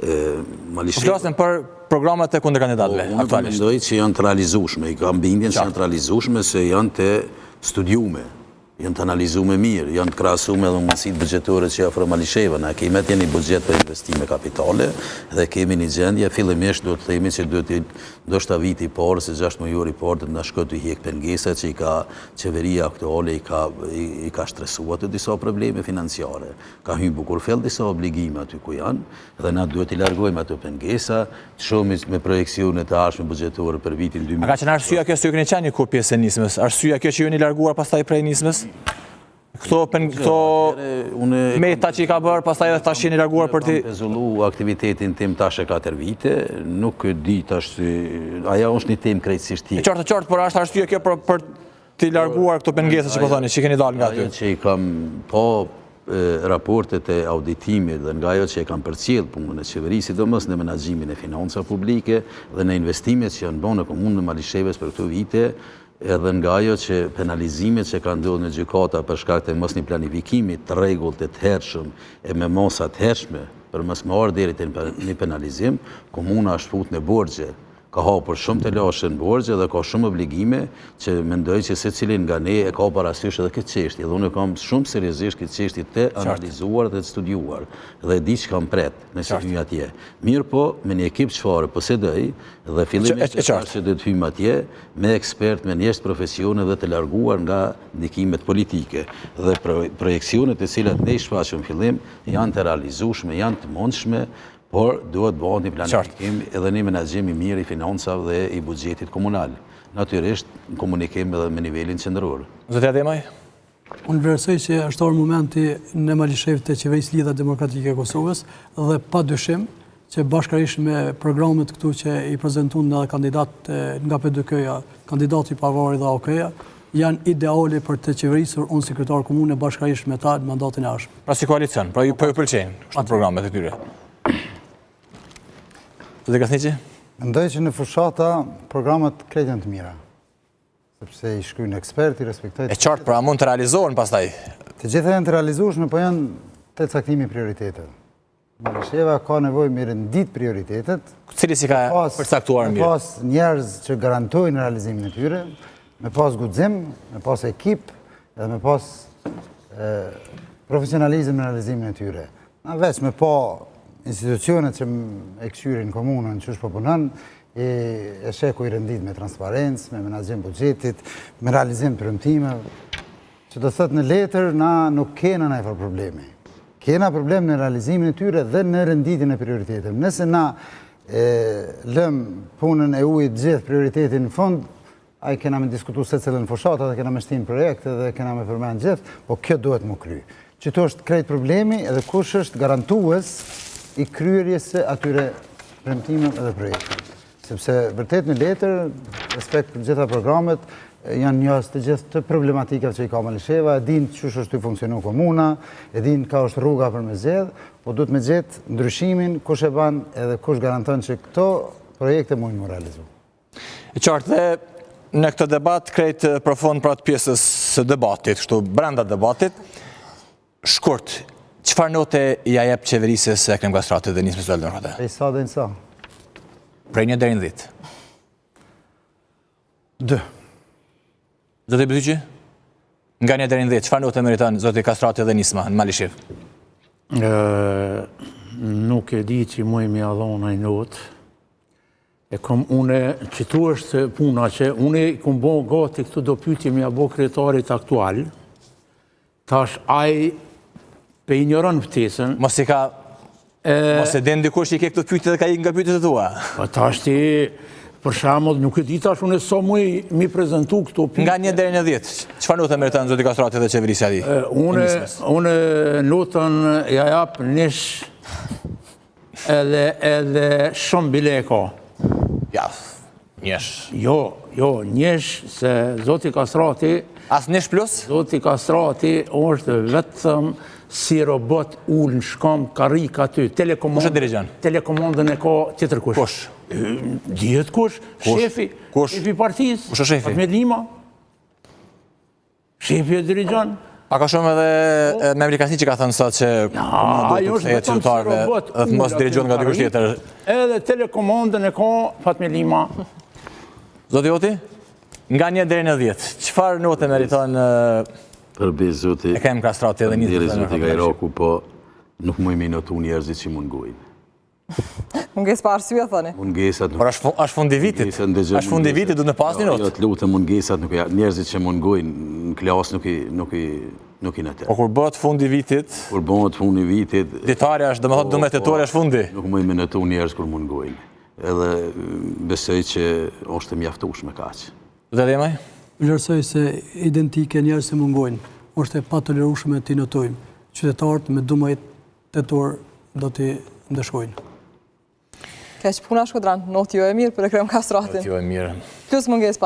Flasim për programet e kundër kandidatëve aktualisht. Unë mendoj që janë të realizueshme, i kam bindjen që janë të realizueshme se janë të studiume. Janë të analizume mirë, janë të krahasume edhe mundësitë buxhetore që ofron Malisheva. Na kemi atë një buxhet për investime kapitale dhe kemi një gjendje fillimisht do të themi që duhet të ndoshta viti i parë se 6 mujor i parë të na shkojë të hiq pengesat që i ka qeveria aktuale i ka stresuar të disa probleme financiare. Ka hyrë bukurfell disa obligime aty ku janë dhe na duhet i largojmë ato pengesa, të shohim me projekcione të ardhshme buxhetore për vitin 2000. A ka qenë arsyeja kjo se ju keni qenë një kur pjesë e nismës? Arsyeja kjo që ju jeni larguar pastaj prej nismës? Këto meta që i ka bërë, pastaj edhe tash jeni larguar për ti... Pezullu aktivitetin tim tash e 4 vite, nuk di tash si... Aja është një temë krejtësisht tjetër. Qartë, por është arsye kjo për t'i larguar këto pengesa që po thoni, që keni dalë nga ty? Ajo që i kam po raportet e auditimit dhe nga ajo që i kam përcjell punën e qeverisë, sidomos në menaxhimin e financave publike dhe në investimet që janë bërë në komunën e Malisheves për këto vite, edhe nga ajo që penalizimet që ka ndodhur në gjykata për shkak të mos një planifikimi të rregullt të hershëm e me mosa të hershme për mos marrë deri te një penalizim, komuna është futur në borxhe, ka hapur shumë të lashe në borxhe dhe ka shumë obligime që mendoj që secilin nga ne e ka parasysh edhe këtë çështje. Dhe unë kam shumë seriozisht këtë çështje të analizuar dhe të studiuar dhe di që kam pret nëse hyj atje. Mirë po, me një ekip çfarë posedoj dhe fillimisht që do të hyjmë atje me ekspert, me njerëz profesione dhe të larguar nga ndikimet politike. Dhe projekcionet e cilat ne shfaqëm fillim janë të realizueshme, janë të mundshme, por duhet bëhet një planifikim edhe një menaxhim i mirë i financave dhe i buxhetit komunal. Natyrisht në komunikim edhe me nivelin qendror. Zotëria Demaj? Unë vlerësoj që është orë momenti në Malishev të Qeverisë Lidha Demokratike e Kosovës dhe pa dyshim që bashkërisht me programet këtu që i prezantuan edhe kandidat nga PDK-ja, kandidati i pavarur dhe AOK-ja, janë ideale për të qeverisur unë sekretar komune bashkërisht me ta në mandatin e ardhshëm. Pra si koalicion, pra ju pëlqejnë këto programet e tyre. Dhe Kasniqi? Mendoj që në fushata programet krejt janë të mira. Sepse i shkruajnë eksperti, respektojnë. E qartë, pra mund të realizohen pastaj. Të gjitha janë të realizueshme, po janë të caktimi prioritetet. Malisheva ka nevojë me rendit prioritetet. Cili si ka përcaktuar mirë? Me pas njerëz që garantojnë realizimin e tyre, me pas guxim, me pas ekip, dhe me pas profesionalizëm në realizimin e tyre. Na veç me pa institucionet që e këshyrin komunën që është po punon, e sheku i rendit me transparencë, me menaxhim buxhetit, me realizim premtime, që do thot në letër na nuk kena ndonjë problemi. Kena problem në realizimin e tyre dhe në renditjen e prioritetet. Nëse na lëm punën e ujit gjithë prioritetin në fund, ai kena me diskutuar se cilën fushatë dhe kena me shtin projekte dhe kena me përmend gjithë, po kjo duhet më kry. Që to është krejt problemi edhe kush është garantues i kryerjes së atyre premtimeve edhe projekteve. Sepse vërtet në letër, respekt për gjitha programet, janë njohës të gjithë të problematikave që i ka Malisheva, e din çush është të funksionu komuna, e din ka është rruga për me zgjedh, po duhet me gjetë ndryshimin, kush e ban edhe kush garanton që këto projekte mund të realizohen. E qartë dhe në këtë debat krejt përfund për atë pjesës së debatit, kështu brenda debatit, shkurt, çfarë note ja jep qeverisës Ekrem Kastrati dhe Nismë Socialdemokrate? Prej sa dhe në sa? Prej 1 deri në 10. 2. Zoti Bytyqi? Nga 1 deri në 10, çfarë note meriton zoti Kastrati dhe Nisma në Malishev? Nuk e di që mu e mi adhona i not. E kom une, që tu është puna që une i kom bo gati këtu do pyetje mi a bo kretarit aktual, tash aj pe ignoron ftesën. Mos e den dikush i ke këto pyetje dhe ka i nga pyetjet e tua. Tash ti, për shembull, nuk e di tash unë sa mi prezantu këto pyetje. Nga 1 deri në 10, çfarë notë meriton zoti Kastrati dhe qeverisja e tij? Unë notën ja jap nesh edhe shumë bile ka. Ja, njesh. Jo, njesh se zoti Kastrati... As nesh plus? Zoti Kastrati është vetëm si robot ullë në shkam karika aty. Kush e dirigjën? Telekomandën e ka tjetër kush. Kush? Dihet kush? Shefi. Kush? Shefi partisë. Kush është shefi? Ahmed Lima. Shefi e dirigjën. A ka shumë edhe Memri Kasni që ka thënë sot që komanda duhet të kthehet qytetarëve dhe mos dirigjohet nga dikush tjetër. Edhe telekomandën e ka Fatmi Lima. Zoti Joti, nga 1 deri në 10, çfarë note meriton Përbe zoti, Ekrem Kastrati edhe ndjeri 20 zoti nga Iraku, po nuk më imi notu njerëzit që mungojnë. Munges pa arsye, thoni. Mungesat nuk... Por është fundi vitit. Është fundi vitit, du në pas një notë. Jo, të lutë mungesat nuk e... Njerëzit që mungojnë në klasë nuk i në te. Po kur bëhet fundi vitit, Kur bëhet fundi vitit... ditarja është, domethënë 12 tetori është fundi. Nuk më imi notu njerëz kur mungojnë. Edhe besoj që është mjaftueshme kaq. Dhe dhe maj? Vlerësoj se identike njerëz që mungojnë, është e patolerueshme të notojmë. Qytetarët me 12 tetor do t'i ndeshkojnë. Keq puna Shkodran, notë jo e mirë për Ekrem Kastratin. Jo e mirë. Plus munges pa